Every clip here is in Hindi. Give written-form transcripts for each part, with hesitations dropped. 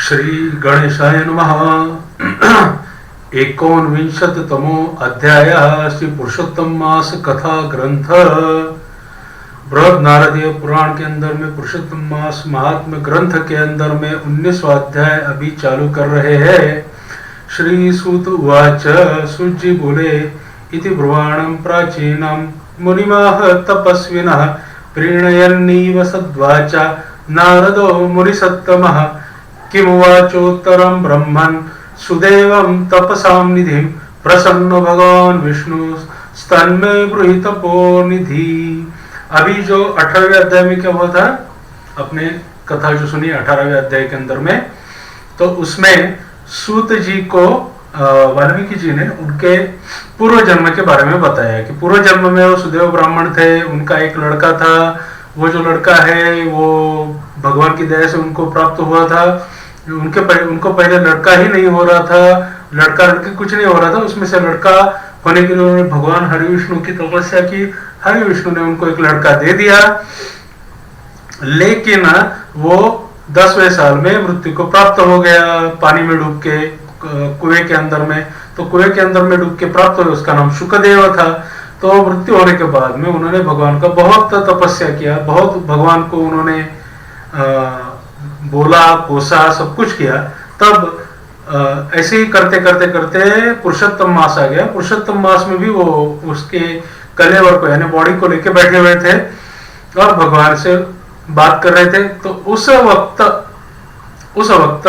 श्री गणेशाय नमः। 49तमो अध्याय श्री पुरुषोत्तम मास कथा ग्रंथ। बृहद नारदीय पुराण के अंदर में पुरुषोत्तम मास महात्म्य ग्रंथ के अंदर में 19वां अध्याय अभी चालू कर रहे हैं। श्री सूत उवाच, सूत जी बोले, इति ब्रुवाणं प्राचीनं मुनिमाह तपस्विनः प्रीणयन्नीव सद्वाचा नारदो मुनिसत्तमः किमुवाचोत्तरं ब्रह्मन् सुदेवं तपसां निधिं प्रसन्न भगवान विष्णु स्तन्मे ब्रूहि तपोनिधि। अभी जो 18वें अध्याय में क्या हुआ था, अपने कथा जो सुनी 18वें अध्याय के अंदर में, तो उसमें सूत जी को वाल्मीकि जी ने उनके पूर्व जन्म के बारे में बताया कि पूर्व जन्म में वो सुदेव ब्राह्मण थे, उनका एक लड़का था। वो जो लड़का है वो भगवान की दया से उनको प्राप्त हुआ था। उनको पहले लड़का ही नहीं हो रहा था, लड़का लड़के कुछ नहीं हो रहा था। उसमें से लड़का होने के लिए उन्होंने भगवान हरि विष्णु की तपस्या की। हरि विष्णु ने उनको एक लड़का दे दिया, लेकिन वो 10वें साल में मृत्यु को प्राप्त हो गया, पानी में डूब के, कुएं के अंदर में। तो कुएं के अंदर में डूब के प्राप्त हुआ, उसका नाम शुकदेव था। तो मृत्यु होने के बाद में उन्होंने भगवान का बहुत तपस्या किया, बहुत भगवान को उन्होंने बोला, कोसा, सब कुछ किया। तब ऐसे ही करते करते करते पुरुषोत्तम मास आ गया। पुरुषोत्तम मास में भी वो उसके कलेवर को यानी बॉडी को लेके बैठे हुए थे और भगवान से बात कर रहे थे। तो उस वक्त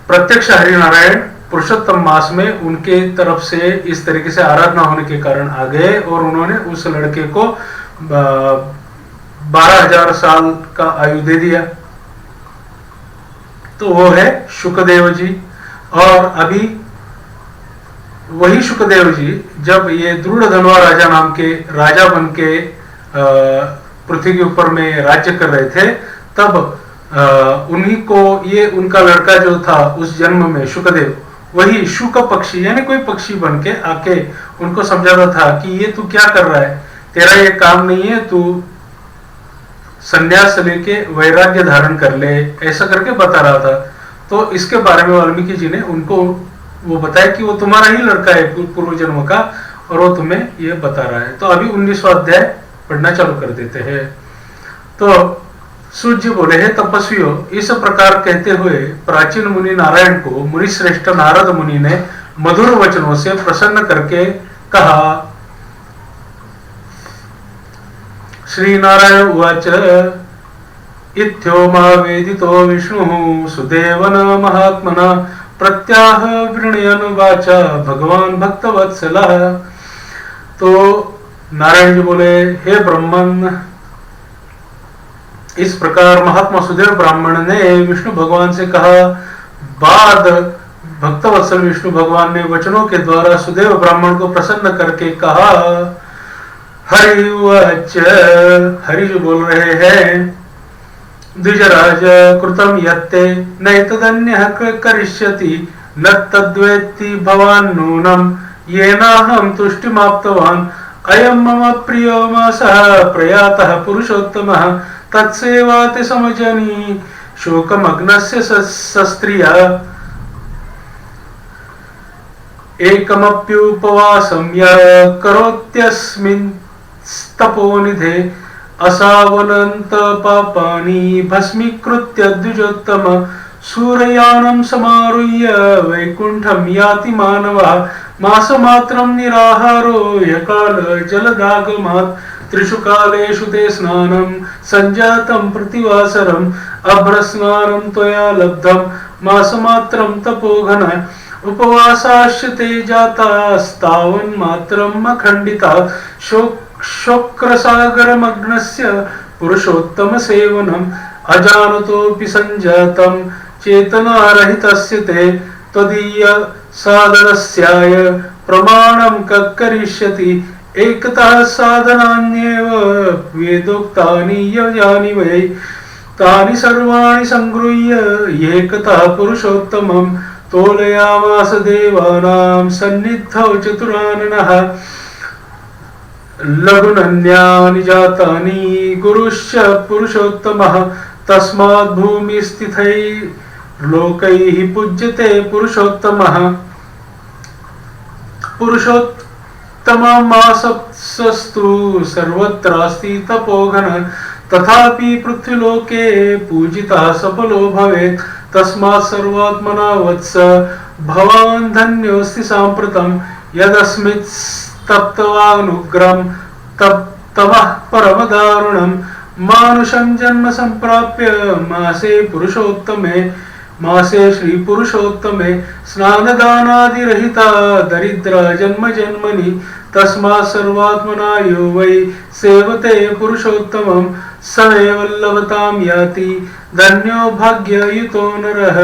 प्रत्यक्ष हरिनारायण पुरुषोत्तम मास में उनके तरफ से इस तरीके से आराधना होने के कारण आ गए और उन्होंने उस लड़के को 12,000 साल का आयु दे दिया। तो वो है शुकदेव जी। और अभी वही शुकदेव जी जब ये द्रुढ़धनवा राजा नाम के राजा बन के पृथ्वी के ऊपर में राज्य कर रहे थे, तब उन्हीं को ये उनका लड़का जो था उस जन्म में शुकदेव, वही शुक पक्षी यानी कोई पक्षी बन के आके उनको समझाता था कि ये तू क्या कर रहा है, तेरा ये काम नहीं है, तू संन्यास लेके वैराग्य धारण कर ले, ऐसा करके बता रहा था। तो इसके बारे में वाल्मीकि जी ने उनको वो बताया कि वो तुम्हारा ही लड़का है पूर्व जन्म का, और वो तुम्हें ये बता रहा है। तो अभी 19वां अध्याय पढ़ना चालू कर देते हैं। तो सूत जी बोले, हैं तपस्वियों, इस प्रकार कहते हुए प्राचीन मुनि नारायण को मुनिश्रेष्ठ नारद मुनि ने मधुर वचनों से प्रसन्न करके कहा। श्री नारायण उवाच, इत्थो मा वेदितो विष्णु सुदेवन महात्मना प्रत्याह वृणयन वाचा भगवान भक्तवत्सलः। तो नारायण जी बोले, हे ब्रह्मन, इस प्रकार महात्मा सुदेव ब्राह्मण ने विष्णु भगवान से कहा। बाद भक्तवत्सल विष्णु भगवान ने वचनों के द्वारा सुदेव ब्राह्मण को प्रसन्न करके कहा। हरि उवाच, हरि जो बोल रहे हैं, द्विजराज कृतम यत्ते नैतदन्यः करिष्यति न तद्वेत्ति भवान् नूनं येनाहं तुष्टिमाप्तवान् अयं मम प्रियो मासः प्रयातः पुरुषोत्तमः तत्सेवाते समजनि शोकमग्नस्य सस्त्रिया एकमप्युपवासं य करोत्यस्मिन् तपोनिधे असावनन्त पापानि भस्मीकृत्य द्विजोत्तम सूर्ययानं समारुह्य वैकुंठं याति मानवः मासमात्रं निराहारो यकाल जलदागमात् त्रिषु कालेषु ते स्नानं संजातं प्रतिवासरम् अभ्रस्नानं त्वया लब्धं मासमात्रं तपोघन उपवासाश्च ते जातास्तावन् मात्रम् अखण्डिता शोक्रसागरमग्नस्य पुरुषोत्तम सेवनम् अजानतोऽपि संजातं चेतनारहितस्य ते त्वदीय साधनस्याय प्रमाणं करिष्यति एकतः साधनान्येव वेदोक्तानि यानि वै तानि सर्वाणि संगृह्य एकतः पुरुषोत्तमं तोलयामास देवानां सन्निधौ चतुराननः लघुनन्यानि जातानि गुरुश्च पुरुषोत्तमः तस्मात् भूमिस्थितै लोकैः पूज्यते पुरुषोत्तमः। पुरुषोत्तममासस्तु सर्वत्रास्ति तपोघन, तथापि पृथ्वीलोके पूजितः सफलो भवेत्। तस्मात् सर्वात्मना वत्स भवान् धन्योऽस्ति साम्प्रतं, यदस्मिंस्तप्तवानुग्रं तप्तमः परमदारुणं। मानुषं जन्म संप्राप्य मासे श्री पुरुषोत्तमे स्नानदानादिरहिता दरिद्रा जन्म जन्मनि। तस्मात् सर्वात्मना यो वै सेवते पुरुषोत्तमं स मे वल्लभतां याति धन्यो भाग्ययुतो नरः।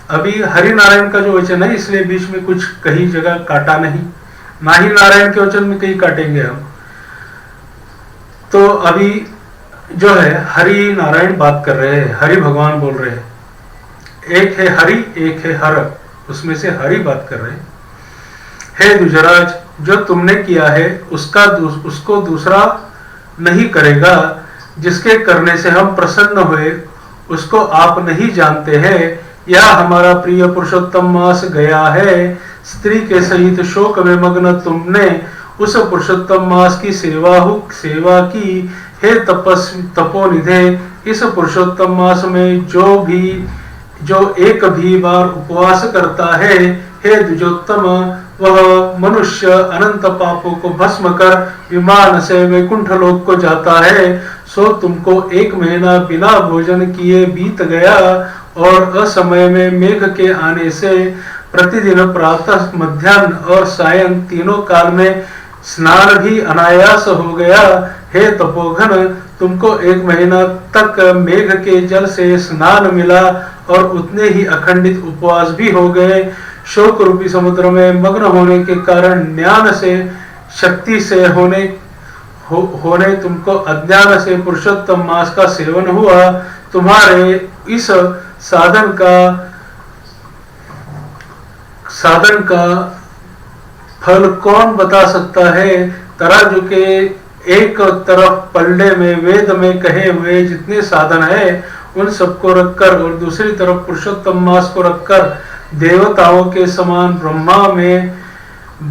अभी हरि नारायण का जो वचन है, इसलिए बीच में कुछ कहीं जगह काटा नहीं, ना ही नारायण के वचन में कहीं काटेंगे हम। तो अभी जो है हरि नारायण बात कर रहे हैं, हरि भगवान बोल रहे हैं। एक है हरि, एक है हर, उसमें से हरि बात कर रहे हैं। हे द्विजराज, जो तुमने किया है उसको दूसरा नहीं करेगा। जिसके करने से हम प्रसन्न हुए उसको आप नहीं जानते हैं। यह हमारा प्रिय पुरुषोत्तम मास गया है। स्त्री के सहित शोक में मग्न तुमने उस पुरुषोत्तम मास की सेवा की। हे तपोनिधे, इस पुरुषोत्तम मास में जो एक भी बार उपवास करता है, हे द्विजोत्तम, वह मनुष्य अनंत पापों को भस्म कर विमान से वैकुंठ लोक को जाता है। सो तुमको 1 महीना बिना भोजन किए बीत गया, और असमय में मेघ के आने से प्रतिदिन प्रातः, मध्याह्न और सायं तीनों काल में स्नान भी अनायास हो गया। हे तपोघन, तुमको 1 महीना तक मेघ के जल से स्नान मिला, और उतने ही अखंडित उपवास भी हो गए। शोक रूपी समुद्र में मग्न होने के कारण ज्ञान से शक्ति से होने तुमको अज्ञान से पुरुषोत्तम मास का सेवन हुआ। तुम्हारे इस साधन का फल कौन बता सकता है। तराजू के एक तरफ पल्ले में वेद में कहे हुए जितने साधन है उन सबको रखकर, और दूसरी तरफ पुरुषोत्तम मास को रखकर देवताओं के समान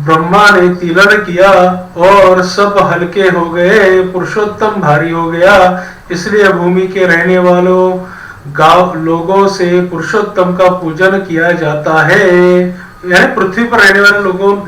ब्रह्मा ने तिलन किया, और सब हल्के हो गए, पुरुषोत्तम भारी हो गया। इसलिए भूमि के रहने वालों लोगों से पुरुषोत्तम का पूजन किया जाता है। यानी पृथ्वी पर रहने वाले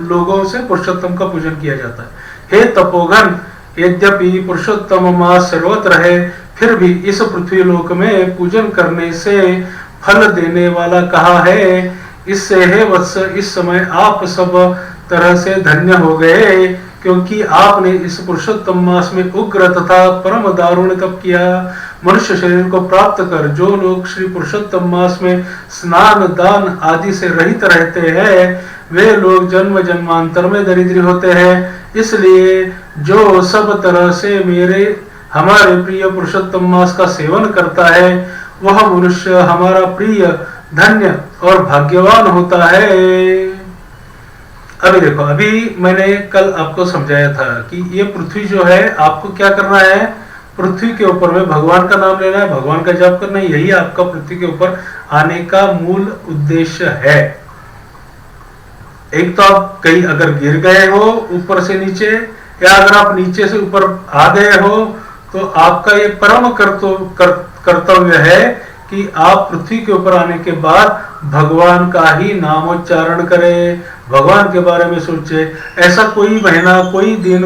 लोगों से पुरुषोत्तम का पूजन किया जाता है। हे तपोघन, यद्यपि पुरुषोत्तम मास सर्वत्र है, फिर भी इस पृथ्वी लोक में पूजन करने से फल देने वाला कहा है। इससे हे वत्स, इस समय आप सब तरह से धन्य हो गए, क्योंकि आपने इस पुरुषोत्तम मास में उग्र तथा परम दारुण तप किया। मनुष्य शरीर को प्राप्त कर जो लोग श्री पुरुषोत्तम मास में स्नान दान आदि से रहित रहते हैं, वे लोग जन्म जन्मांतर में दरिद्री होते हैं। इसलिए जो सब तरह से हमारे प्रिय पुरुषोत्तम मास का सेवन करता है, वह मनुष्य हमारा प्रिय, धन्य और भाग्यवान होता है। अभी देखो, अभी मैंने कल आपको समझाया था कि ये पृथ्वी जो है, आपको क्या करना है, पृथ्वी के ऊपर में भगवान का नाम लेना है, भगवान का जाप करना है। यही आपका पृथ्वी के ऊपर आने का मूल उद्देश्य है। एक तो आप कहीं अगर गिर गए हो ऊपर से नीचे, या अगर आप नीचे से ऊपर आ गए हो, तो आपका ये परम कर्तव्य है कि आप पृथ्वी के ऊपर आने के बाद भगवान का ही नामोच्चारण करें, भगवान के बारे में सोचे। ऐसा कोई महीना, कोई दिन,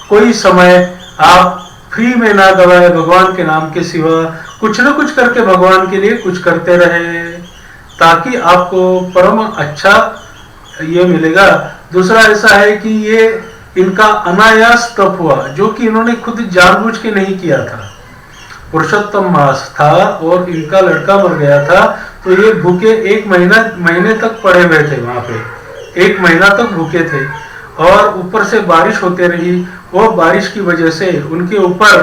कोई समय आप फ्री में ना गवाए भगवान के नाम के सिवा। कुछ न कुछ करके भगवान के लिए कुछ करते रहे, ताकि आपको परम अच्छा ये मिलेगा। दूसरा ऐसा है कि ये इनका अनायास तप हुआ, जो कि इन्होंने खुद जानबूझ के नहीं किया था। पुरुषोत्तम मास था और इनका लड़का मर गया था, तो ये भूखे 1 महीने तक पड़े हुए थे वहां पे। 1 महीना तक भूखे थे, और ऊपर से बारिश होते रही। वो बारिश की वजह से उनके ऊपर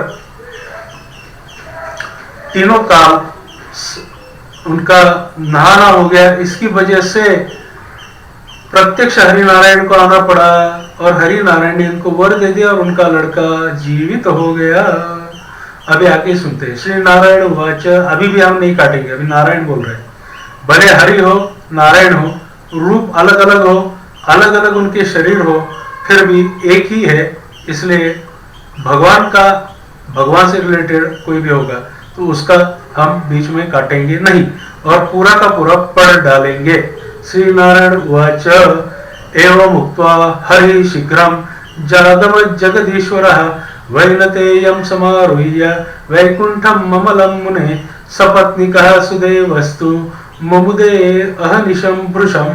तीनों काल उनका नहाना हो गया। इसकी वजह से प्रत्यक्ष हरि नारायण को आना पड़ा, और हरि नारायण ने इनको वर दे दिया, और उनका लड़का जीवित हो गया। अभी आगे सुनते हैं। श्री नारायण उवाच, अभी भी हम नहीं काटेंगे, अभी नारायण बोल रहे हैं। भले हरि हो नारायण हो, रूप अलग अलग हो, अलग अलग उनके शरीर हो, फिर भी एक ही है, इसलिए भगवान से रिलेटेड कोई भी होगा तो उसका हम बीच में काटेंगे नहीं और पूरा का पूरा पढ़ डालेंगे। श्री नारायण उवाच, एवं उक्त्वा हरि शीघ्रं जादव जगदीश्वरः वैनतेयं समारुह्य वैकुंठं ममलं मुने सपत्निकः सुदेवस्तु मुमुदे अहनिशं भृशं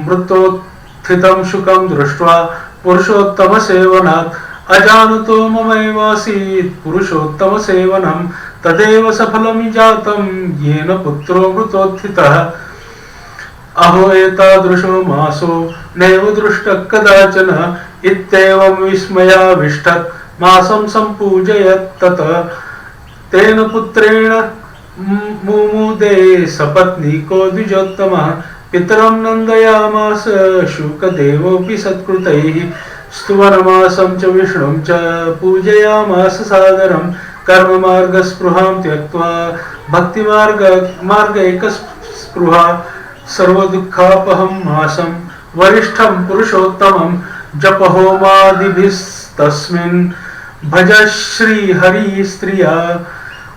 मृत्योत्थितं शुकं दृष्ट्वा पुरुषोत्तम सेवनात् अजानतो ममैवासीत् पुरुषोत्तम सेवनं तदेव सफलं जातं येन पुत्रो मृतोत्थितः अहो एतादृशो मासो नैव दृष्टः कदाचन इत्येवं विस्मयाविष्टः मासं सम्पूजयत् ततः तेन पुत्रेण मुमुदे सपत्नीको द्विजोत्तमः पितरं नन्दयामास शुकदेवोऽपि सत्कृतैः स्तुवनमासं च विष्णुं च पूजयामास सादरं कर्ममार्गस्पृहां त्यक्त्वा भक्तिमार्गैकस्पृहा सर्वदुःखापहं मासं वरिष्ठं पुरुषोत्तमं जपहोमादिभिस्तस्मिन् भज श्रीहरिस्त्रिया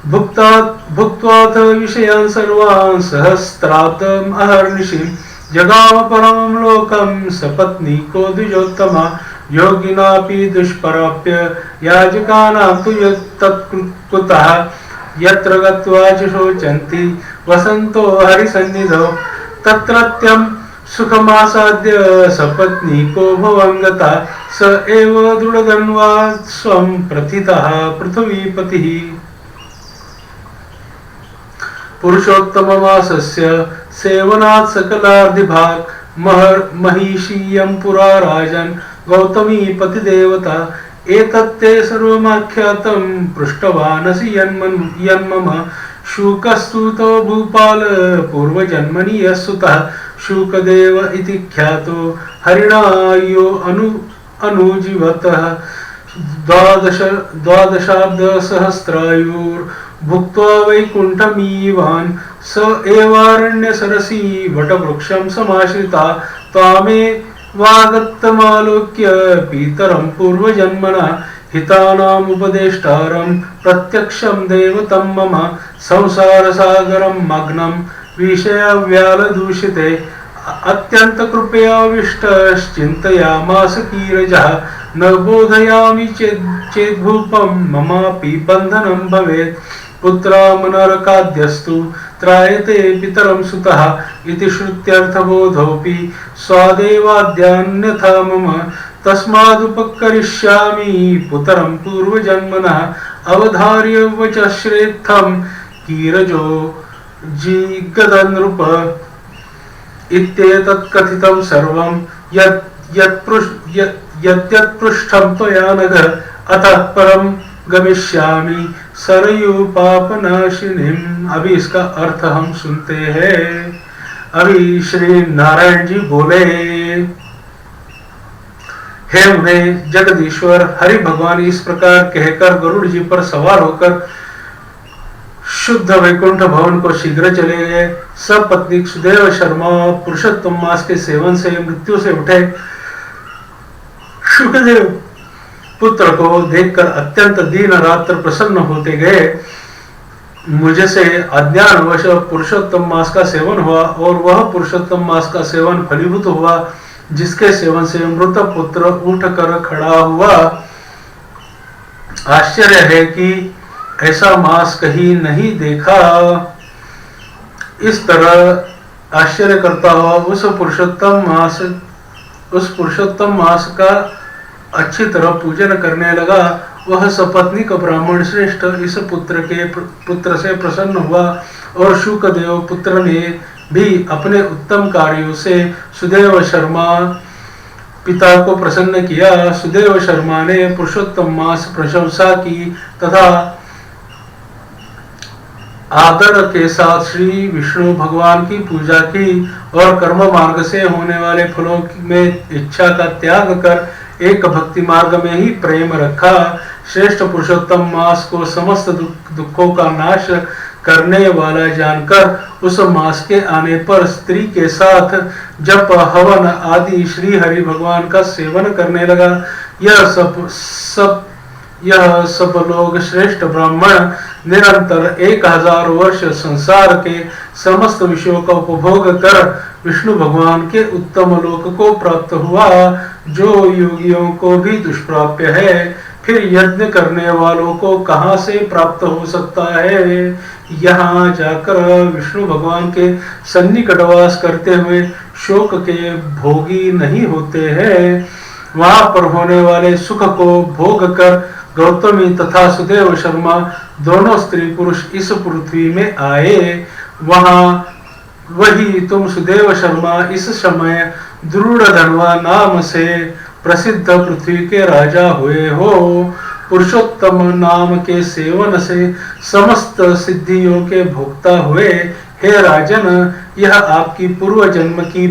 भुक्त्वाथ विषयान् सर्वान् सहस्राब्दम् अहर्निशि जगाम परमं लोकं सपत्नीको द्विजोत्तमा योगिनापि दुष्प्राप्य याजकानां तु तत्कृतः यत्र गत्वा च शोचन्ति वसन्तो हरिसन्निधौ तत्रत्यं सुखमासाद्य सपत्नीको भवङ्गता स एव दृढधन्वा स्वं प्रथितः पृथ्वीपतिः। पुरुषोत्तममासस्य सेवनात् सकलार्धिभाग महिषीयं पुरा राजन् गौतमीपतिदेवता एतत्ते सर्वमाख्यातं पृष्टवानसि यन्मम शूकस्तुतो भूपाल पूर्वजन्मनि यस्सुतः शूकदेव इति ख्यातो हरिणा यो अनुजीवतः द्वादशाब्दसहस्रायुर्भुक्त्वा वैकुण्ठमीवान् स एवारण्यसरसि वटवृक्षं समाश्रिता त्वामेवागतमालोक्य पितरं पूर्वजन्मना हितानामुपदेष्टारं प्रत्यक्षं देवतं मम संसारसागरं मग्नं विषयव्यालदूषिते अत्यन्तकृपयाविष्टश्चिन्तयामास कीरजः न बोधयामि चेद्भूपं ममापि बन्धनं भवेत् पुत्रामनरकाद्यस्तु त्रायते पितरं सुतः इति श्रुत्यर्थबोधोऽपि स्वादेवाद्यान्यथा मम तस्मादुपकरिष्यामि पुतरं पूर्वजन्मनः अवधार्य वचश्रेत्थं कीरजो जिगदनृप इत्येतत् कथितं सर्वं यत्पृष्ठं त्वया नघ अतः परं गमिष्यामि सरयू पापनाशिनीम्। अभी इसका अर्थ हम सुनते हैं। अभी श्री नारायण जी बोले, हे मुने जगदीश्वर हरि भगवान इस प्रकार कहकर गरुड़ जी पर सवार होकर शुद्ध वैकुंठ भवन को शीघ्र चले गए। सब पत्नी सुदेव शर्मा पुरुषोत्तम मास के सेवन से मृत्यु से उठे। शुकदेव पुत्र को देखकर अत्यंत दीन रात्र प्रसन्न होते गए। मुझसे अज्ञानवश पुरुषोत्तम मास का सेवन हुआ और वह पुरुषोत्तम मास का सेवन फलीभूत हुआ जिसके सेवन से मृत पुत्र उठकर खड़ा हुआ। आश्चर्य है कि ऐसा मास कहीं नहीं देखा। इस तरह आश्चर्य करता हुआ उस पुरुषोत्तम मास का अच्छी तरह पूजन करने लगा। वह सपत्नी का ब्राह्मण श्रेष्ठ इस पुत्र से प्रसन्न हुआ और शुकदेव पुत्र ने भी अपने उत्तम कार्यों से सुदेव शर्मा पिता को प्रसन्न किया। सुदेव शर्मा ने पुरुषोत्तम मास प्रशंसा की तथा आदर के साथ श्री विष्णु भगवान की पूजा की और कर्म मार्ग से होने वाले फलों में इच्छा का त्याग कर एक भक्ति मार्ग में ही प्रेम रखा। श्रेष्ठ पुरुषोत्तम मास को समस्त दुखों का नाश करने वाला जानकर उस मास के आने पर स्त्री के साथ जप हवन आदि श्री हरि भगवान का सेवन करने लगा। यह सब लोग श्रेष्ठ ब्राह्मण निरंतर 1000 वर्ष संसार के समस्त विषयों का उपभोग कर विष्णु भगवान के उत्तम लोक को प्राप्त हुआ, जो योगियों को भी दुष्प्राप्य है। फिर यज्ञ करने वालों को कहाँ से प्राप्त हो सकता है? यहाँ जाकर विष्णु भगवान के सन्निकट वास करते हुए शोक के भोगी नहीं होते हैं। वहां पर होने वाले सुख को भोग कर गौतमी तथा सुदेव शर्मा दोनों स्त्री पुरुष इस पृथ्वी में आए। वहां वही तुम सुदेव शर्मा इस समय द्रुढ़धन्वा नाम से प्रसिद्ध पृथ्वी के राजा हुए हो। पुरुषोत्तम नाम के सेवन से समस्त सिद्धियों के भोक्ता हुए। हे राजन, यह आपकी पूर्व जन्म की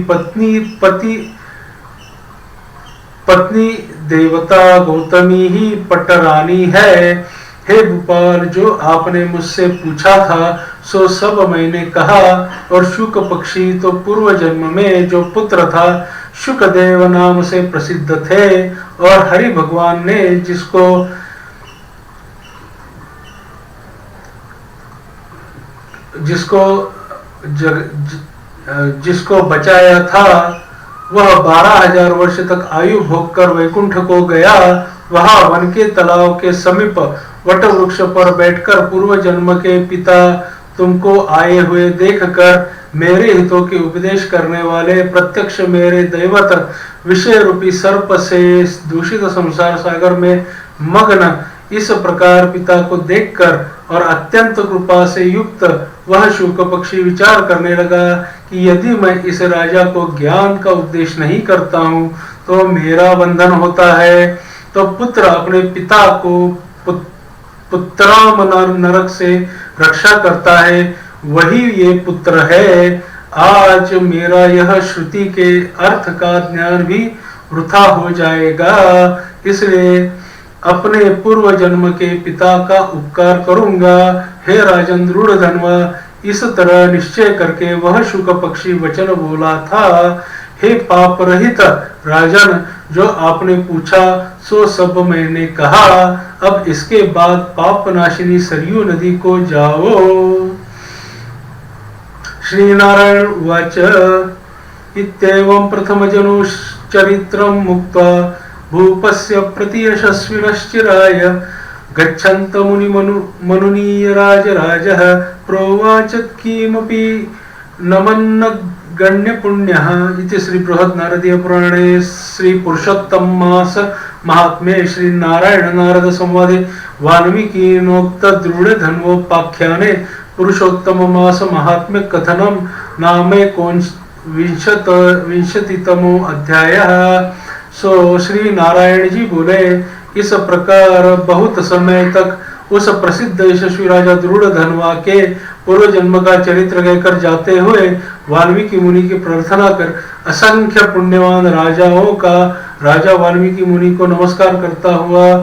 पत्नी देवता गौतमी ही पट्टरानी है। हे भूपाल, जो आपने मुझसे पूछा था सो सब मैंने कहा। और शुक पक्षी तो पूर्व जन्म में जो पुत्र था शुकदेव नाम से प्रसिद्ध थे, और हरि भगवान ने जिसको बचाया था वह 12,000 वर्ष तक आयु भोग कर वैकुंठ को गया। वहां वन के तालाब के समीप वट वृक्ष पर बैठकर पूर्व जन्म के पिता तुमको आए हुए देखकर मेरे हितों के उपदेश करने वाले प्रत्यक्ष मेरे दैवत विषय रूपी सर्प से दूषित संसार सागर में मग्न इस प्रकार पिता को देखकर और अत्यंत कृपा से युक्त वह शुक पक्षी विचार करने लगा कि यदि मैं इस राजा को ज्ञान का उपदेश नहीं करता हूँ तो मेरा बंधन होता है। तो पुत्र अपने पिता को पुत्राम नरक से रक्षा करता है, वही ये पुत्र है। आज मेरा यह श्रुति के अर्थ का ज्ञान भी वृथा हो जाएगा, इसलिए अपने पूर्व जन्म के पिता का उपकार करूंगा। हे राजन द्रुढ़धन्वा, इस तरह निश्चय करके वह शुक पक्षी वचन बोला था। हे पाप रहित राजन, जो आपने पूछा सो सब मैंने कहा। अब इसके बाद पाप नाशिनी सरयू नदी को जाओ। श्री नारायण उवाच इत्येवं प्रथम जनु चरित्रं मुक्त्वा भूपस्य प्रतियशस्विनश्चिराय गच्छन्त मुनिमनुनीय राजराजः प्रोवाच किमपि नमन्न गण्य पुण्यः। इति श्री बृहद्नारदीय पुराणे श्री पुरुषोत्तम मास महात्म्ये श्री नारायण नारद संवादे वाल्मीकिनोक्त द्रुढ़धन्वोपाख्याने पुरुषोत्तम मास महात्म्य कथनम नामे विंशतितमो अध्यायः। सो श्री नारायण जी बोले, इस प्रकार बहुत समय तक उस प्रसिद्ध यशस्वी राजा द्रुढ़धन्वा के पूर्व जन्म का चरित्र कहकर जाते हुए वाल्मीकि मुनि की प्रार्थना कर असंख्य पुण्यवान राजाओं का राजा वाल्मीकि मुनि को नमस्कार करता हुआ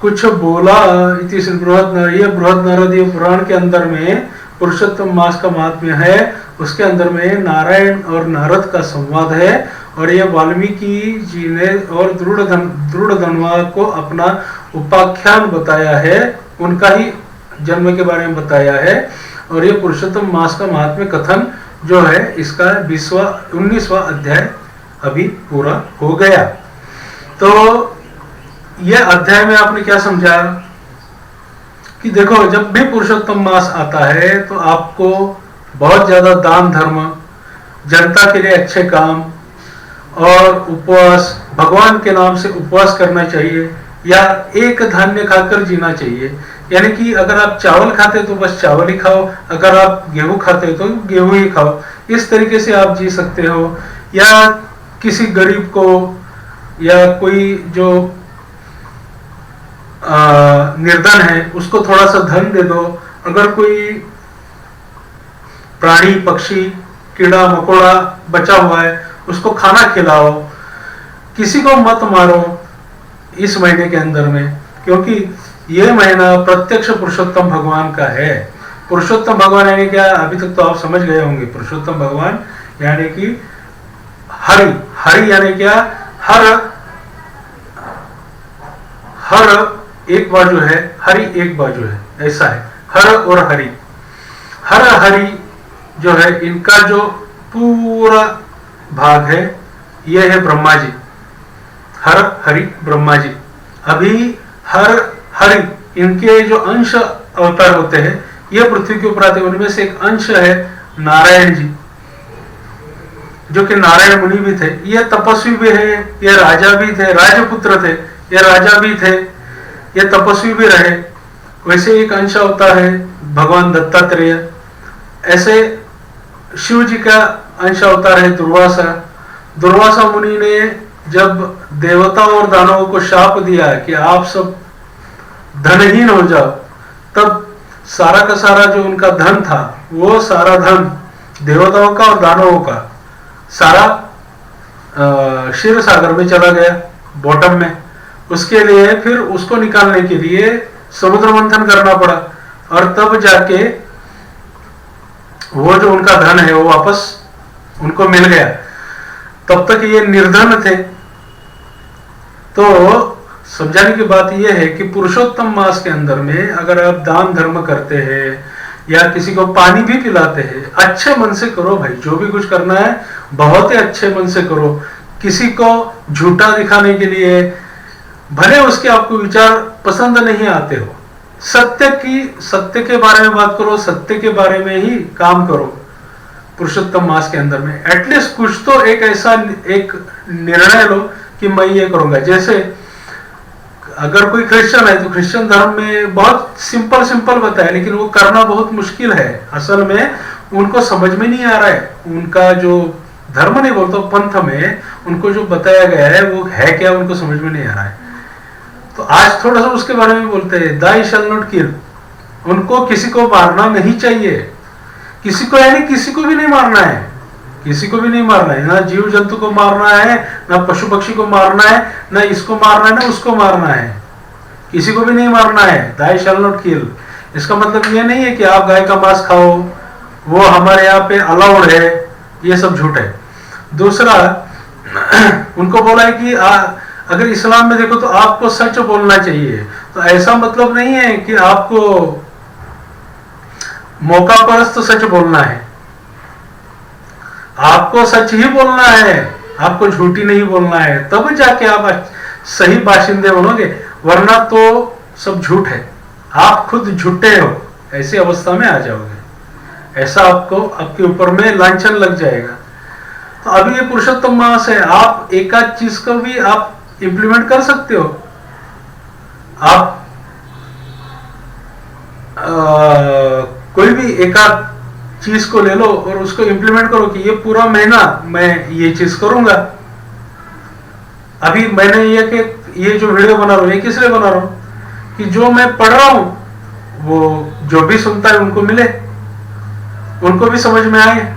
कुछ बोला। इति श्री बृहद्नारदीय पुराण के अंदर में पुरुषोत्तम मास का महात्म्य है, उसके अंदर में नारायण और नारद का संवाद है। और ये वाल्मीकि जी ने और द्रुढ़धन्वा को अपना उपाख्यान बताया है, उनका ही जन्म के बारे में बताया है। और ये पुरुषोत्तम मास का महात्म्य कथन जो है इसका 19वां अध्याय अभी पूरा हो गया। तो यह अध्याय में आपने क्या समझा कि देखो, जब भी पुरुषोत्तम मास आता है तो आपको बहुत ज्यादा दान धर्म, जनता के लिए अच्छे काम और उपवास, भगवान के नाम से उपवास करना चाहिए, या एक धान्य खाकर जीना चाहिए। यानी कि अगर आप चावल खाते तो बस चावल ही खाओ, अगर आप गेहूं खाते तो गेहूं ही खाओ। इस तरीके से आप जी सकते हो। या किसी गरीब को या कोई जो निर्धन है उसको थोड़ा सा धन दे दो। अगर कोई प्राणी पक्षी कीड़ा मकोड़ा बचा हुआ है उसको खाना खिलाओ। किसी को मत मारो इस महीने के अंदर में। क्योंकि ये महीना प्रत्यक्ष पुरुषोत्तम भगवान का है। पुरुषोत्तम भगवान यानी क्या, अभी तक तो आप समझ गए होंगे। पुरुषोत्तम भगवान यानी कि हरि, हरि यानी क्या, हर एक बाजू है, हरि एक बाजू है, ऐसा है। हर और हरि, हर हरि जो है, इनका जो पूरा भाग है ये है ब्रह्मा जी। हर हरि ब्रह्मा जी। अभी हर हरि इनके जो अंश अवतार होते हैं ये पृथ्वी के ऊपर आते हैं। उनमें से एक अंश है नारायण जी, जो कि नारायण मुनि भी थे। ये तपस्वी भी है, ये राजा भी थे, राजपुत्र थे, ये राजा भी थे, ये तपस्वी भी रहे। वैसे एक अंश अवतार है भगवान दत्तात्रेय। ऐसे शिव जी का अंश अवतार है दुर्वासा। दुर्वासा मुनि ने जब देवताओं और दानवों को शाप दिया कि आप सब धनहीन हो जाओ, तब सारा का सारा जो उनका धन था, वो सारा धन देवताओं का और दानवों का सारा क्षीर सागर में चला गया, बॉटम में। उसके लिए फिर उसको निकालने के लिए समुद्र मंथन करना पड़ा, और तब जाके वो जो उनका धन है वो वापस उनको मिल गया। तब तक ये निर्धन थे। तो समझाने की बात यह है कि पुरुषोत्तम मास के अंदर में अगर आप दान धर्म करते हैं या किसी को पानी भी पिलाते हैं, अच्छे मन से करो भाई। जो भी कुछ करना है बहुत ही अच्छे मन से करो। किसी को झूठा दिखाने के लिए, भले उसके आपको विचार पसंद नहीं आते हो, सत्य के बारे में बात करो, सत्य के बारे में ही काम करो। पुरुषोत्तम मास के अंदर में एटलीस्ट कुछ तो एक ऐसा एक निर्णय लो कि मैं ये करूंगा। जैसे अगर कोई क्रिश्चियन है तो क्रिश्चियन धर्म में बहुत सिंपल बताया, लेकिन वो करना बहुत मुश्किल है। असल में उनको समझ में नहीं आ रहा है। उनका जो धर्म नहीं बोलता, पंथ में उनको जो बताया गया है वो है क्या, उनको समझ में नहीं आ रहा है। तो आज थोड़ा सा उसके बारे में बोलते हैं, दाई शैल नॉट किल। उनको किसी को मारना नहीं चाहिए। किसी को यानी किसी को भी नहीं मारना है, किसी को भी नहीं मारना है। ना जीव जंतु को मारना है, ना पशु पक्षी को मारना है, ना इसको मारना है, ना उसको मारना है। किसी को भी नहीं मारना है। दाई शैल नॉट किल। इसका मतलब ये नहीं है कि आप गाय का मांस खाओ, वो हमारे यहाँ पे अलाउड है। ये सब झूठ है। दूसरा, उनको बोला है कि अगर इस्लाम में देखो तो आपको सच बोलना चाहिए। तो ऐसा मतलब नहीं है कि आपको मौका परस्त सच बोलना है। आपको सच ही बोलना है, आपको झूठी नहीं बोलना है, तब जाके आप सही बाशिंदे बनोगे। वरना तो सब झूठ है, आप खुद झूठे हो, ऐसी अवस्था में आ जाओगे। ऐसा आपको आपके ऊपर में लांछन लग जाएगा। तो अभी ये पुरुषोत्तम मास है, आप एक आध चीज को भी आप इंप्लीमेंट कर सकते हो। आप कोई भी एक आध चीज को ले लो और उसको इंप्लीमेंट करो कि ये पूरा महीना मैं ये चीज करूंगा। अभी मैंने ये जो वीडियो बना रहा हूं, ये किस लिए बना रहा हूं कि जो मैं पढ़ रहा हूं वो जो भी सुनता है उनको मिले, उनको भी समझ में आए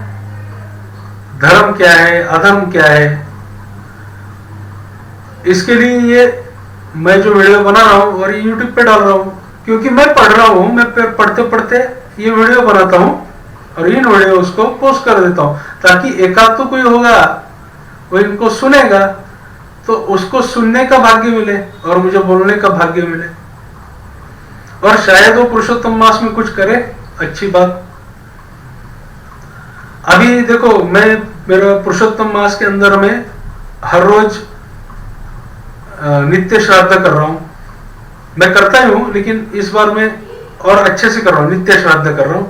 धर्म क्या है, अधर्म क्या है। इसके लिए ये मैं जो वीडियो बना रहा हूं और यूट्यूब पे डाल रहा हूं, क्योंकि मैं पढ़ रहा हूं। मैं पढ़ते पढ़ते ये वीडियो बनाता हूं और इन वीडियो को पोस्ट कर देता हूं, ताकि एकाध तो कोई होगा वो इनको सुनेगा, तो उसको सुनने का भाग्य मिले और मुझे बोलने का भाग्य मिले, और शायद वो पुरुषोत्तम मास में कुछ करे, अच्छी बात। अभी देखो, मैं मेरा पुरुषोत्तम मास के अंदर में हर रोज नित्य श्राद्ध कर रहा हूं। मैं करता ही हूं, लेकिन इस बार मैं और अच्छे से कर रहा हूं, नित्य श्राद्ध कर रहा हूं।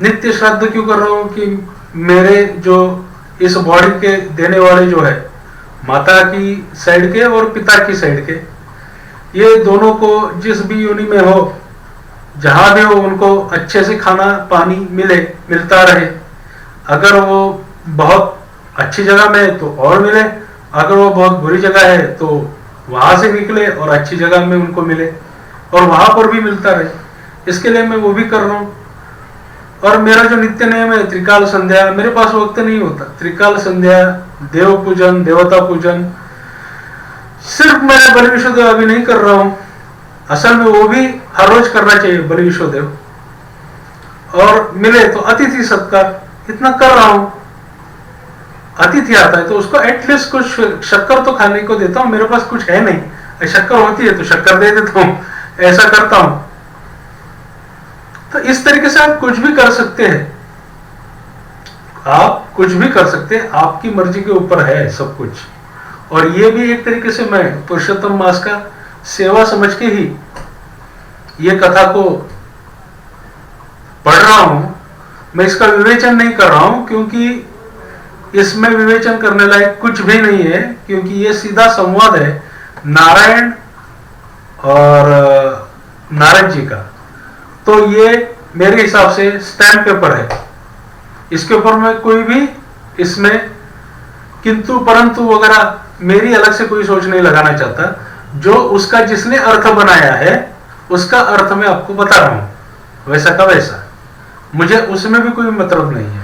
नित्य श्राद्ध क्यों कर रहा हूं कि मेरे जो इस बॉडी के देने वाले जो है, माता की साइड के और पिता की साइड के, ये दोनों को जिस भी योनि में हो, जहां भी हो, उनको अच्छे से खाना पानी मिलता रहे। अगर वो बहुत अच्छी जगह में है तो और मिले, अगर वो बहुत बुरी जगह है तो वहां से निकले और अच्छी जगह में उनको मिले, और वहां पर भी मिलता रहे। इसके लिए मैं वो भी कर रहा हूं। और मेरा जो नित्य नियम है त्रिकाल संध्या, मेरे पास वक्त नहीं होता। त्रिकाल संध्या, देव पूजन, देवता पूजन, सिर्फ मैं बलि विष्णुदेव अभी नहीं कर रहा हूं, असल में वो भी हर रोज करना चाहिए बलि विश्वदेव। और मिले तो अतिथि सत्कार, इतना कर रहा हूं। अतिथि आता है तो उसको एटलीस्ट कुछ शक्कर तो खाने को देता हूं, मेरे पास कुछ है नहीं, शक्कर होती है तो शक्कर दे देता हूं, ऐसा करता हूं। तो इस तरीके से आप कुछ भी कर सकते हैं, आप कुछ भी कर सकते हैं, आपकी मर्जी के ऊपर है सब कुछ। और ये भी एक तरीके से मैं पुरुषोत्तम मास का सेवा समझ के ही ये कथा को पढ़ रहा हूं। मैं इसका विवेचन नहीं कर रहा हूं, क्योंकि इसमें विवेचन करने लायक कुछ भी नहीं है, क्योंकि ये सीधा संवाद है नारायण और नारद जी का। तो ये मेरे हिसाब से स्टैम्प पेपर है, इसके ऊपर मैं कोई भी इसमें किंतु परंतु वगैरह मेरी अलग से कोई सोच नहीं लगाना चाहता। जो उसका जिसने अर्थ बनाया है उसका अर्थ मैं आपको बता रहा हूं, वैसा का वैसा, मुझे उसमें भी कोई मतलब नहीं है।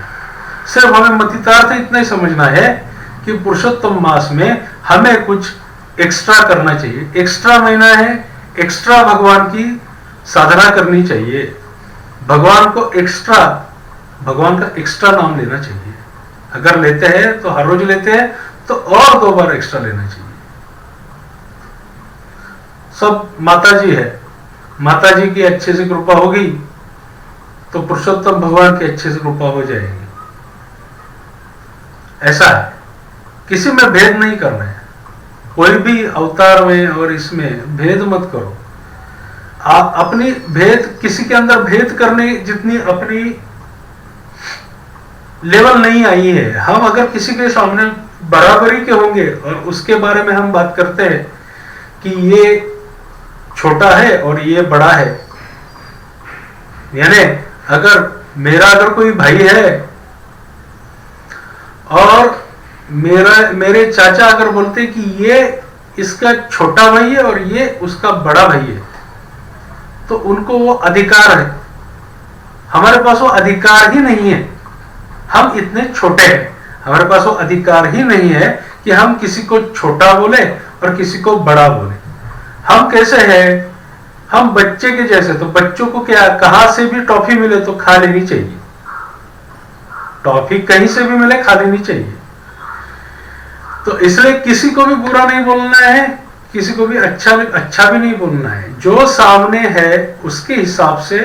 सिर्फ हमें मतितार्थ इतना ही समझना है कि पुरुषोत्तम मास में हमें कुछ एक्स्ट्रा करना चाहिए। एक्स्ट्रा महीना है, एक्स्ट्रा भगवान की साधना करनी चाहिए, भगवान को एक्स्ट्रा, भगवान का एक्स्ट्रा नाम लेना चाहिए। अगर लेते हैं तो हर रोज लेते हैं तो और 2 बार एक्स्ट्रा लेना चाहिए। सब माता जी है, माता जी की अच्छे से कृपा होगी तो पुरुषोत्तम भगवान की अच्छे से कृपा हो जाएगी। ऐसा है, किसी में भेद नहीं करना है, कोई भी अवतार में और इसमें भेद मत करो। आप अपनी भेद, किसी के अंदर भेद करने जितनी अपनी लेवल नहीं आई है। हम अगर किसी के सामने बराबरी के होंगे और उसके बारे में हम बात करते हैं कि ये छोटा है और ये बड़ा है, यानी अगर कोई भाई है और मेरे चाचा अगर बोलते कि ये इसका छोटा भाई है और ये उसका बड़ा भाई है, तो उनको वो अधिकार है। हमारे पास वो अधिकार ही नहीं है, हम इतने छोटे हैं, हमारे पास वो अधिकार ही नहीं है कि हम किसी को छोटा बोले और किसी को बड़ा बोले। हम कैसे हैं, हम बच्चे के जैसे। तो बच्चों को क्या, कहां से भी टॉफी मिले तो खा लेनी चाहिए, टॉफी कहीं से भी मिले खा लेनी चाहिए। तो इसलिए किसी को भी बुरा नहीं बोलना है, किसी को भी अच्छा भी नहीं बोलना है। जो सामने है उसके हिसाब से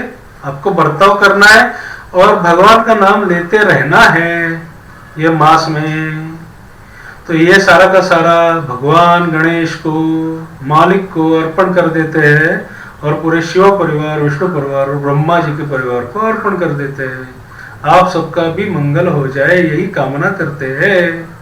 आपको बर्ताव करना है और भगवान का नाम लेते रहना है ये मास में। तो ये सारा का सारा भगवान गणेश को, मालिक को अर्पण कर देते हैं और पूरे शिव परिवार, विष्णु परिवार और ब्रह्मा जी के परिवार को अर्पण कर देते हैं। आप सबका भी मंगल हो जाए, यही कामना करते हैं।